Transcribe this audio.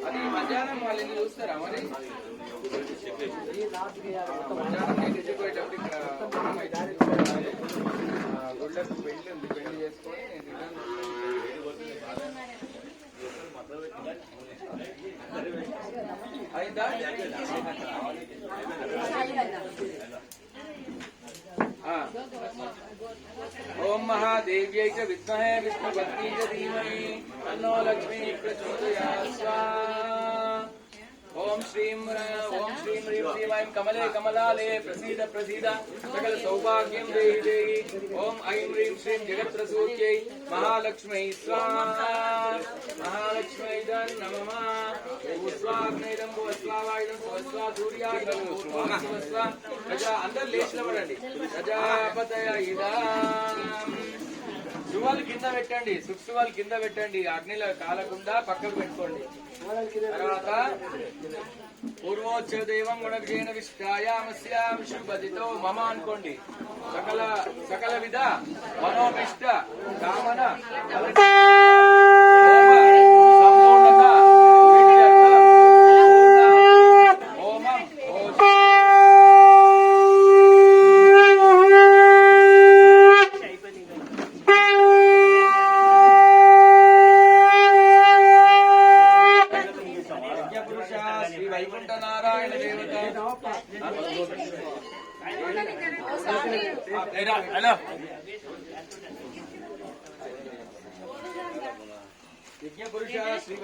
అది మధ్యాహ్నం వాళ్ళని చూస్తారా మరి మధ్యాహ్నం తెచ్చిపోయేటప్పుడు ఇక్కడ గుళ్ళకు పెళ్లి ఉంది, పెళ్లి చేసుకొని అయిందా? ओम महादेव्यै च विद्महे विष्णुपत्नी च धीमहि तन्नो लक्ष्मी प्रचोदयात् स्वाहा। ओम श्रीं ह्रीं ऐं कमले कमलालये प्रसीद प्रसीद सकल सौभाग्यं देहि देहि। ओम ऐं ह्रीं श्रीं जगत्प्रसूत्यै महालक्ष्मी स्वाहा। महालक्ष्मी नमः। भूस्वाग्नेदं भुवस्वावायुधं स्वस्वा सूर्यायुधं भूस्वा प्रजा अंदर लेचिनबడండి ప్రజాపతయ సువాలు కింద పెట్టండి, సువాలు కింద పెట్టండి, అగ్నిలో కాలకుండా పక్కకు పెట్టుకోండి. తర్వాత పూర్వోచ్చేదేవం గుణవిజేన విష్టాయామస్యాం శుభదితో మమ అనుకోండి. సకల విధ మనోమిష్ట కామన శ్రీ వైకుంఠ నారాయణ దేవత యజ్ఞ పురుష శ్రీ